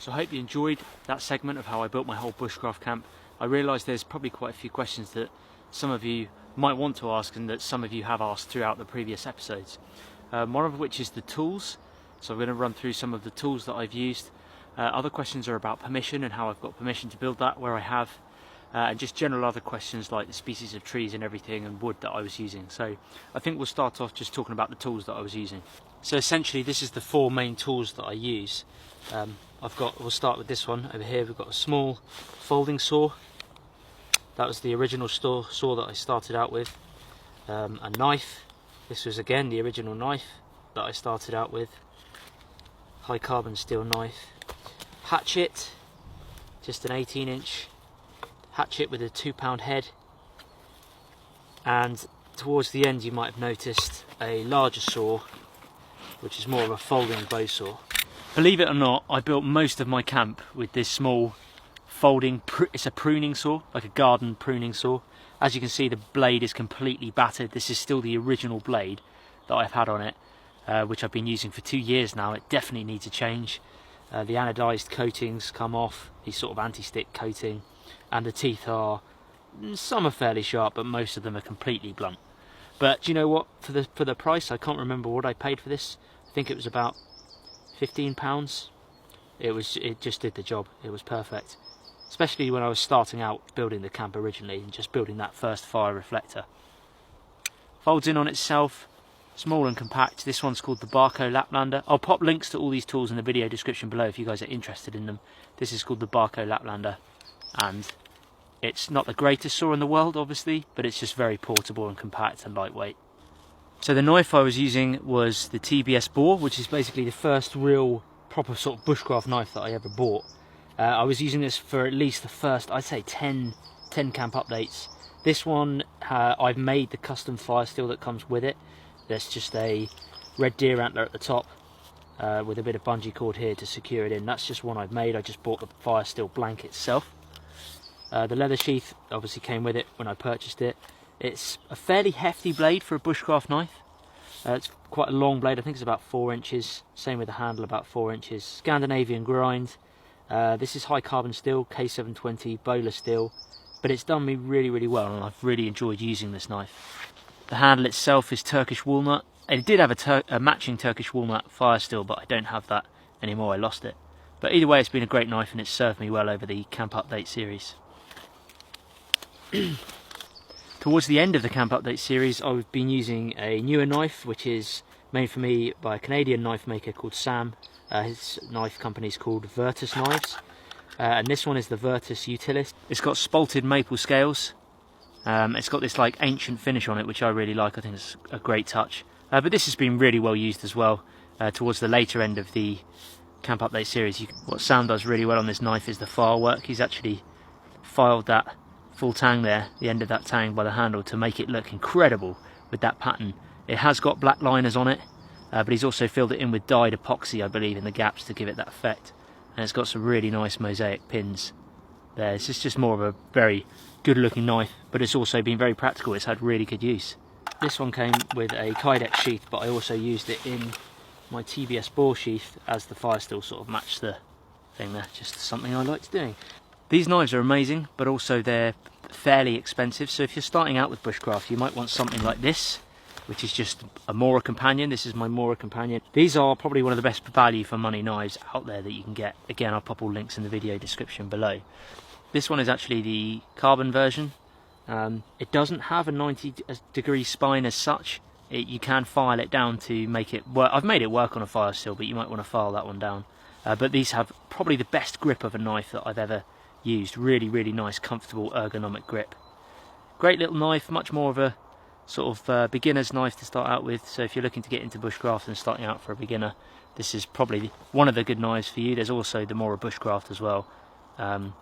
So I hope you enjoyed that segment of how I built my whole bushcraft camp. I realise there's probably quite a few questions that some of you might want to ask and that some of you have asked throughout the previous episodes. One of which is the tools. So I'm going to run through some of the tools that I've used. Other questions are about permission and how I've got permission to build that where I have. And just general other questions like the species of trees and everything and wood that I was using. So I think we'll start off just talking about the tools that I was using. So essentially this is the four main tools that I use. We'll start with this one over here. We've got a small folding saw. That was the original saw that I started out with. A knife. This was again the original knife that I started out with. High carbon steel knife. Hatchet, just an 18-inch hatchet with a 2-pound head. And towards the end you might have noticed a larger saw, which is more of a folding bow saw. Believe it or not, I built most of my camp with this small folding, it's a pruning saw, like a garden pruning saw. As you can see, the blade is completely battered. This is still the original blade that I've had on it, which I've been using for 2 years now. It definitely needs a change. The anodized coatings come off, the sort of anti-stick coating, and the teeth some are fairly sharp, but most of them are completely blunt. But do you know what, for the price, I can't remember what I paid for this. I think it was about £15. It just did the job. It was perfect, especially when I was starting out building the camp originally and just building that first fire reflector. Folds in on itself, small and compact. This one's called the Barco Laplander. I'll pop links to all these tools in the video description below if you guys are interested in them. This is called the Barco Laplander, and it's not the greatest saw in the world obviously, but it's just very portable and compact and lightweight. So the knife I was using was the TBS bore, which is basically the first real proper sort of bushcraft knife that I ever bought. I was using this for at least the first, I'd say 10 camp updates. This one, I've made the custom fire steel that comes with it. There's just a red deer antler at the top with a bit of bungee cord here to secure it in. That's just one I've made. I just bought the fire steel blank itself. The leather sheath obviously came with it when I purchased it. It's a fairly hefty blade for a bushcraft knife. It's quite a long blade, I think it's about 4 inches. Same with the handle, about 4 inches. Scandinavian grind. This is high carbon steel, K720 bowler steel, but it's done me really well and I've really enjoyed using this knife. The handle itself is Turkish walnut. It did have a matching Turkish walnut fire steel, but I don't have that anymore, I lost it. But either way, it's been a great knife and it's served me well over the camp update series. Towards the end of the camp update series, I've been using a newer knife, which is made for me by a Canadian knife maker called Sam. His knife company is called Virtus Knives, and this one is the Virtus Utilis. It's got spalted maple scales. It's got this like ancient finish on it, which I really like. I think it's a great touch. But this has been really well used as well. Towards the later end of the camp update series, what Sam does really well on this knife is the file work. He's actually filed that full tang there, the end of that tang by the handle, to make it look incredible with that pattern. It has got black liners on it, but he's also filled it in with dyed epoxy, I believe, in the gaps to give it that effect. And it's got some really nice mosaic pins there. This is just more of a very good looking knife, but it's also been very practical. It's had really good use. This one came with a Kydex sheath, but I also used it in my TBS bore sheath as the fire steel sort of matched the thing there. Just something I liked doing. These knives are amazing, but also they're fairly expensive. So if you're starting out with bushcraft, you might want something like this, which is just a Mora Companion. This is my Mora Companion. These are probably one of the best value for money knives out there that you can get. Again, I'll pop all links in the video description below. This one is actually the carbon version. It doesn't have a 90-degree spine as such. You can file it down to make it work. I've made it work on a fire steel, but you might want to file that one down. But these have probably the best grip of a knife that I've ever used. Really nice, comfortable, ergonomic grip. Great little knife, much more of a sort of beginner's knife to start out with. So if you're looking to get into bushcraft and starting out for a beginner, this is probably one of the good knives for you. There's also the Mora Bushcraft as well,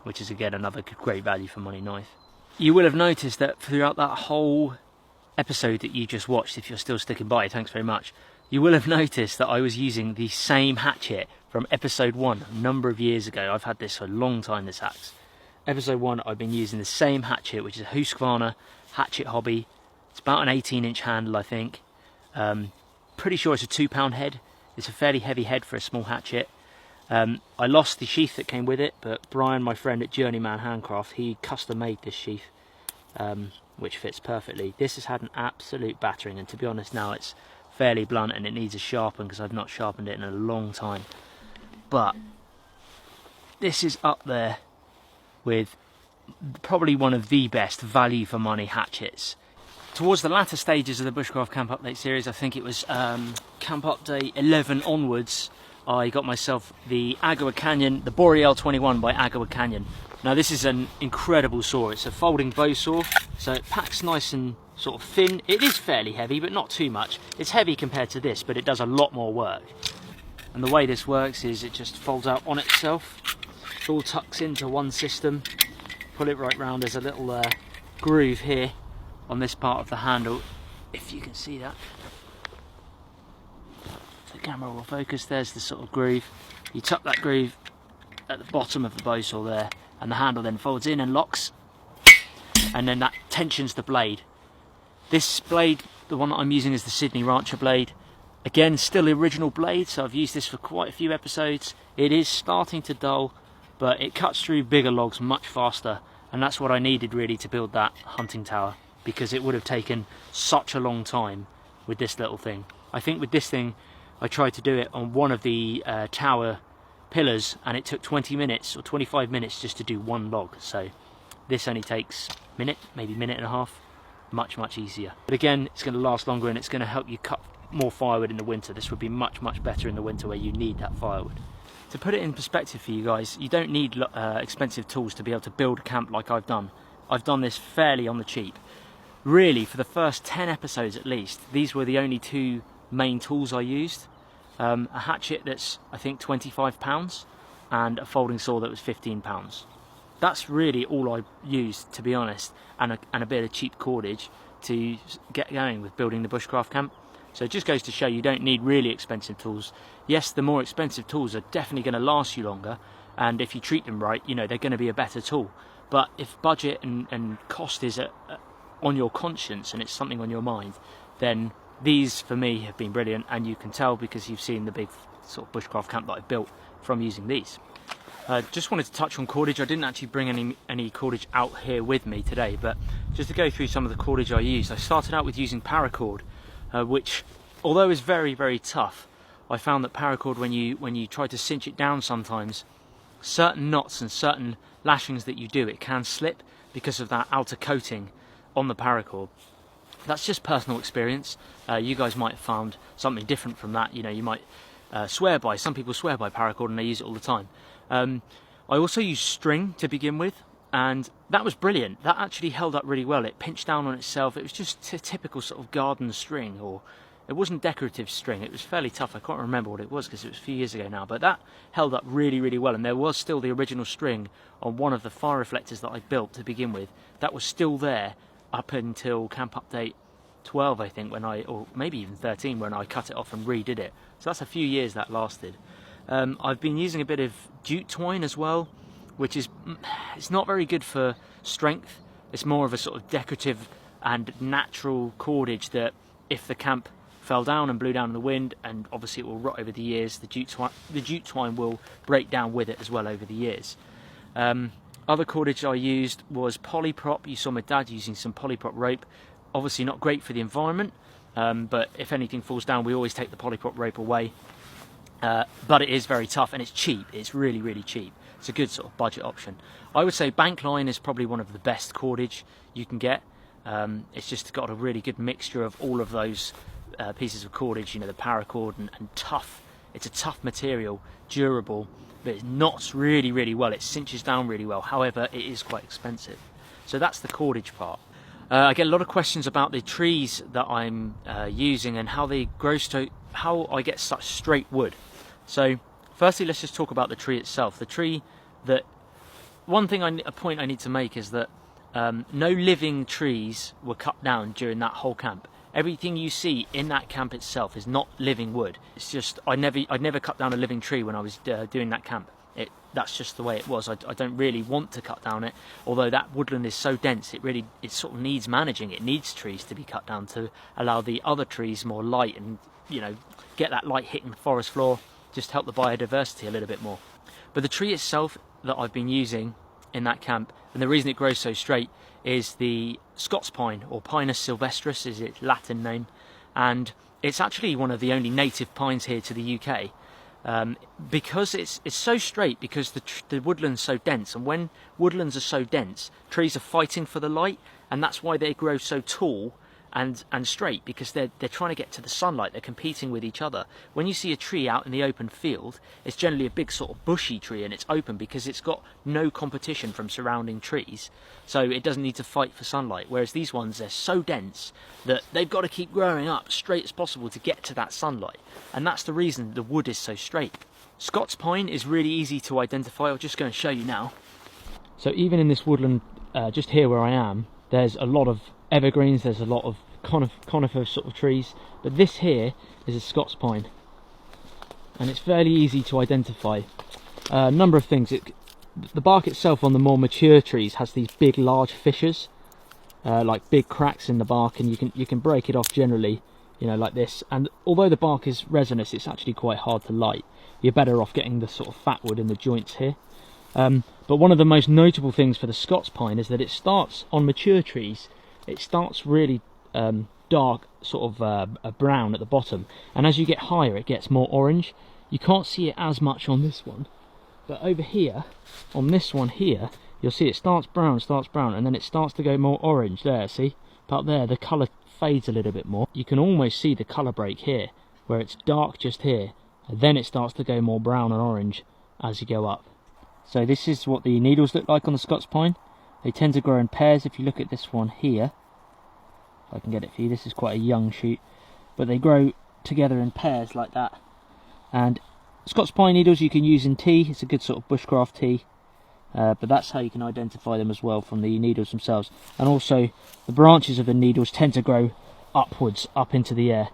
which is again another great value for money knife. You will have noticed that throughout that whole episode that you just watched, if you're still sticking by, thanks very much, you will have noticed that I was using the same hatchet from episode 1 a number of years ago. I've had this for a long time, this axe. Episode 1, I've been using the same hatchet, which is a Husqvarna hatchet hobby. It's about an 18-inch handle, I think. Pretty sure it's a 2-pound head. It's a fairly heavy head for a small hatchet. I lost the sheath that came with it, but Brian, my friend at Journeyman Handcraft, he custom made this sheath, which fits perfectly. This has had an absolute battering, and to be honest now it's fairly blunt and it needs a sharpen because I've not sharpened it in a long time. But this is up there with probably one of the best value for money hatchets. Towards the latter stages of the Bushcraft Camp Update series, I think it was Camp Update 11 onwards, I got myself the Agawa Canyon, the Boreal 21 by Agawa Canyon. Now this is an incredible saw. It's a folding bow saw, so it packs nice and sort of thin. It is fairly heavy, but not too much. It's heavy compared to this, but it does a lot more work. And the way this works is it just folds out on itself. It all tucks into one system. Pull it right round. There's a little groove here on this part of the handle, if you can see that. The camera will focus. There's the sort of groove. You tuck that groove at the bottom of the bow saw there, and the handle then folds in and locks, and then that tensions the blade. This blade, the one that I'm using, is the Sydney Rancher blade. Again, still the original blade, so I've used this for quite a few episodes. It is starting to dull, but it cuts through bigger logs much faster, and that's what I needed really to build that hunting tower, because it would have taken such a long time with this little thing. I think with this thing I tried to do it on one of the tower pillars, and it took 20 minutes or 25 minutes just to do one log. So this only takes a minute, maybe a minute and a half. Much easier. But again, it's going to last longer and it's going to help you cut more firewood in the winter. This would be much better in the winter where you need that firewood. To put it in perspective for you guys, you don't need expensive tools to be able to build a camp like I've done. I've done this fairly on the cheap. Really, for the first 10 episodes at least, these were the only two main tools I used. A hatchet that's I think £25 and a folding saw that was £15. That's really all I used, to be honest, and a bit of cheap cordage to get going with building the bushcraft camp. So it just goes to show you don't need really expensive tools. Yes, the more expensive tools are definitely going to last you longer, and if you treat them right, you know, they're going to be a better tool. But if budget and cost is on your conscience and it's something on your mind, then these for me have been brilliant, and you can tell because you've seen the big sort of bushcraft camp that I built from using these. Just wanted to touch on cordage. I didn't actually bring any cordage out here with me today, but just to go through some of the cordage I used. I started out with using paracord, which, although is very tough, I found that paracord, when you try to cinch it down sometimes, certain knots and certain lashings that you do, it can slip because of that outer coating on the paracord. That's just personal experience. You guys might have found something different from that. You know, you might some people swear by paracord and they use it all the time. I also used string to begin with, and that was brilliant. That actually held up really well. It pinched down on itself. It was just a typical sort of garden string, or it wasn't decorative string. It was fairly tough. I can't remember what it was because it was a few years ago now, but that held up really well, and there was still the original string on one of the fire reflectors that I built to begin with. That was still there up until Camp Update 12, I think, or maybe even 13, when I cut it off and redid it. So that's a few years that lasted. I've been using a bit of jute twine as well, which it's not very good for strength. It's more of a sort of decorative and natural cordage that if the camp fell down and blew down in the wind, and obviously it will rot over the years, the jute twine will break down with it as well over the years. Other cordage I used was polyprop. You saw my dad using some polyprop rope. Obviously not great for the environment, but if anything falls down, we always take the polyprop rope away. But it is very tough, and it's cheap. It's really cheap. It's a good sort of budget option. I would say bank line is probably one of the best cordage you can get. It's just got a really good mixture of all of those pieces of cordage, you know, the paracord and tough. It's a tough material, durable, but it knots really well. It cinches down really well. However, it is quite expensive. So that's the cordage part. I get a lot of questions about the trees that I'm using and how they grow, how I get such straight wood. So firstly, let's just talk about the tree itself. The tree a point I need to make is that no living trees were cut down during that whole camp. Everything you see in that camp itself is not living wood. It's just I'd never cut down a living tree when I was doing that camp. That's just the way it was. I don't really want to cut down it, although that woodland is so dense, it sort of needs managing. It needs trees to be cut down to allow the other trees more light and, you know, get that light hitting the forest floor just help the biodiversity a little bit more. But the tree itself that I've been using in that camp, and the reason it grows so straight, is the Scots pine, or Pinus sylvestris is its Latin name, and it's actually one of the only native pines here to the UK. Because it's so straight, because the woodland's so dense, and when woodlands are so dense, trees are fighting for the light, and that's why they grow so tall and straight, because they're trying to get to the sunlight. They're competing with each other. When you see a tree out in the open field, it's generally a big sort of bushy tree, and it's open because it's got no competition from surrounding trees, so it doesn't need to fight for sunlight. Whereas these ones, they're so dense that they've got to keep growing up straight as possible to get to that sunlight, and that's the reason the wood is so straight. Scots pine is really easy to identify. I'll just go and show you now. So even in this woodland, just here where I am, there's a lot of evergreens, there's a lot of conifer sort of trees, but this here is a Scots pine, and it's fairly easy to identify. A number of things. The bark itself on the more mature trees has these big large fissures, like big cracks in the bark, and you can break it off generally, you know, like this. And although the bark is resinous, it's actually quite hard to light. You're better off getting the sort of fat wood in the joints here. But one of the most notable things for the Scots pine is that it starts on mature trees. It starts really dark, sort of brown at the bottom, and as you get higher it gets more orange. You can't see it as much on this one, but over here, on this one here, you'll see it starts brown, and then it starts to go more orange. There, see? But there, the colour fades a little bit more. You can almost see the colour break here, where it's dark just here, and then it starts to go more brown and orange as you go up. So this is what the needles look like on the Scots pine. They tend to grow in pairs. If you look at this one here, if I can get it for you, this is quite a young shoot, but they grow together in pairs like that. And Scots pine needles you can use in tea. It's a good sort of bushcraft tea, but that's how you can identify them as well, from the needles themselves. And also the branches of the needles tend to grow upwards, up into the air,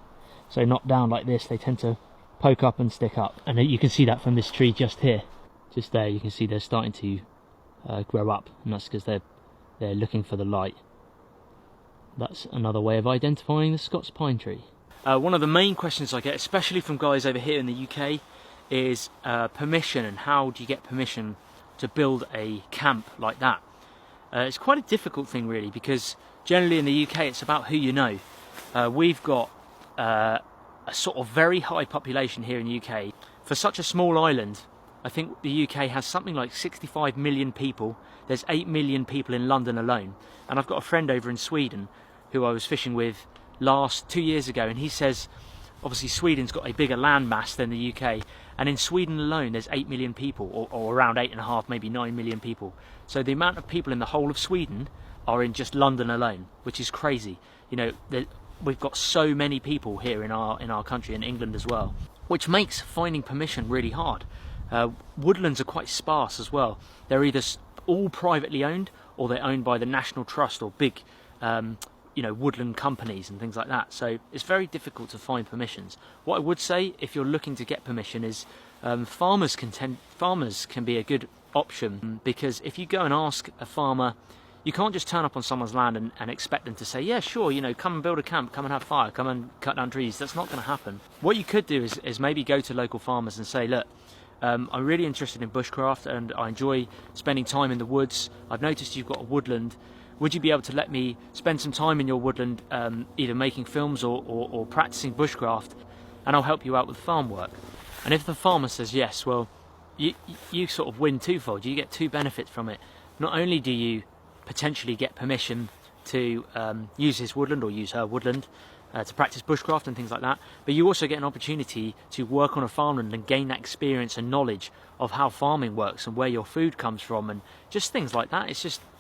so not down like this. They tend to poke up and stick up, and you can see that from this tree just here, just there. You can see they're starting to grow up, and that's because they're looking for the light. That's another way of identifying the Scots pine tree. One of the main questions I get, especially from guys over here in the UK, is permission, and how do you get permission to build a camp like that? It's quite a difficult thing really, because generally in the UK it's about who you know. We've got a sort of very high population here in the UK. For such a small island, I think the UK has something like 65 million people. There's 8 million people in London alone. And I've got a friend over in Sweden who I was fishing with 2 years ago, and he says obviously Sweden's got a bigger land mass than the UK, and in Sweden alone there's 8 million people, or around 8.5, maybe 9 million people. So the amount of people in the whole of Sweden are in just London alone, which is crazy. You know, we've got so many people here in our country, in England as well, which makes finding permission really hard. Woodlands are quite sparse as well. They're either all privately owned, or they're owned by the National Trust, or big you know, woodland companies and things like that. So it's very difficult to find permissions. What I would say, if you're looking to get permission, is farmers can be a good option, because if you go and ask a farmer, you can't just turn up on someone's land and expect them to say, yeah, sure, you know, come and build a camp, come and have fire, come and cut down trees. That's not going to happen. What you could do is maybe go to local farmers and say, look, I'm really interested in bushcraft and I enjoy spending time in the woods. I've noticed you've got a woodland. Would you be able to let me spend some time in your woodland, either making films or practicing bushcraft, and I'll help you out with farm work? And if the farmer says yes, well, you sort of win twofold. You get two benefits from it. Not only do you potentially get permission to use his woodland or use her woodland to practice bushcraft and things like that, but you also get an opportunity to work on a farmland and gain that experience and knowledge of how farming works and where your food comes from, and just things like that.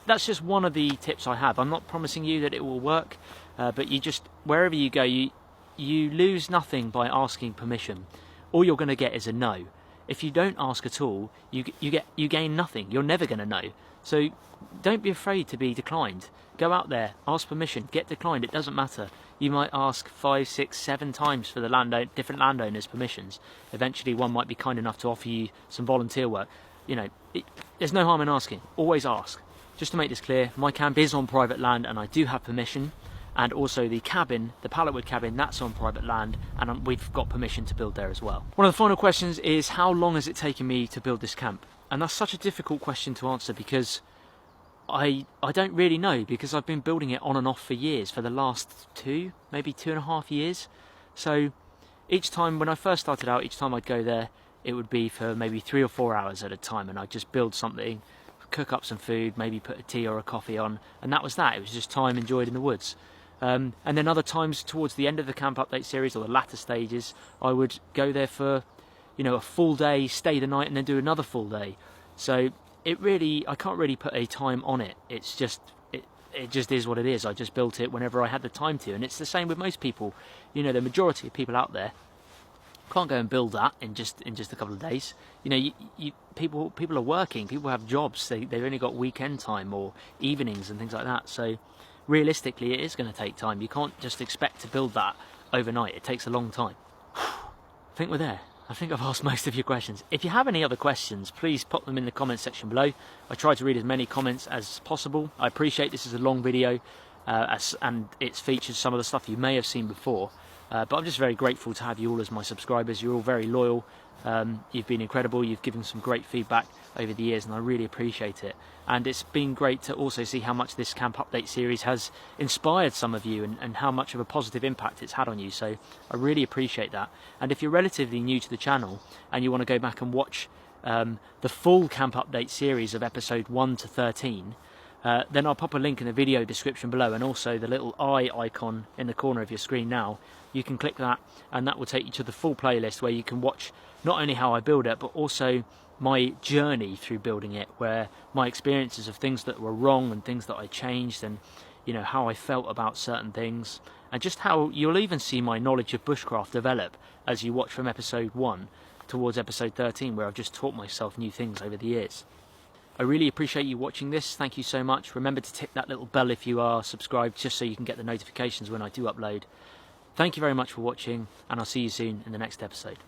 That's just one of the tips I have. I'm not promising you that it will work, but you just, wherever you go, you lose nothing by asking permission. All you're going to get is a no. If you don't ask at all, you gain nothing. You're never going to know. So don't be afraid to be declined. Go out there, ask permission, get declined. It doesn't matter. You might ask 5, 6, 7 times for the different landowners' permissions. Eventually, one might be kind enough to offer you some volunteer work. You know, there's no harm in asking. Always ask. Just to make this clear, my camp is on private land and I do have permission. and also the cabin, the palletwood cabin, that's on private land, and we've got permission to build there as well. One of the final questions is, how long has it taken me to build this camp? And that's such a difficult question to answer, because I don't really know, because I've been building it on and off for years, for the last maybe 2.5 years. So each time, when I first started out, each time I'd go there, it would be for maybe 3 or 4 hours at a time, and I'd just build something, cook up some food, maybe put a tea or a coffee on, and that was that. It was just time enjoyed in the woods. And then other times towards the end of the camp update series, or the latter stages, I would go there for, you know, a full day, stay the night, and then do another full day. So it really, I can't really put a time on it. It's just, it just is what it is. I just built it whenever I had the time to, and it's the same with most people. You know, the majority of people out there can't go and build that in just a couple of days. You know, people are working, people have jobs, they've only got weekend time or evenings and things like that. So realistically, it is going to take time. You can't just expect to build that overnight. It takes a long time. I think we're there. I think I've asked most of your questions. If you have any other questions, please pop them in the comments section below. I try to read as many comments as possible. I appreciate this is a long video, and it's featured some of the stuff you may have seen before. But I'm just very grateful to have you all as my subscribers. You're all very loyal. You've been incredible. You've given some great feedback over the years, and I really appreciate it. And it's been great to also see how much this camp update series has inspired some of you, and how much of a positive impact it's had on you. So I really appreciate that. And if you're relatively new to the channel and you want to go back and watch the full camp update series of episode 1 to 13, then I'll pop a link in the video description below, and also the little eye icon in the corner of your screen now. You can click that, and that will take you to the full playlist, where you can watch not only how I build it, but also my journey through building it, where my experiences of things that were wrong and things that I changed, and you know, how I felt about certain things, and just how you'll even see my knowledge of bushcraft develop as you watch from episode 1 towards episode 13, where I've just taught myself new things over the years. I really appreciate you watching this. Thank you so much. Remember to tick that little bell if you are subscribed, just so you can get the notifications when I do upload. Thank you very much for watching, and I'll see you soon in the next episode.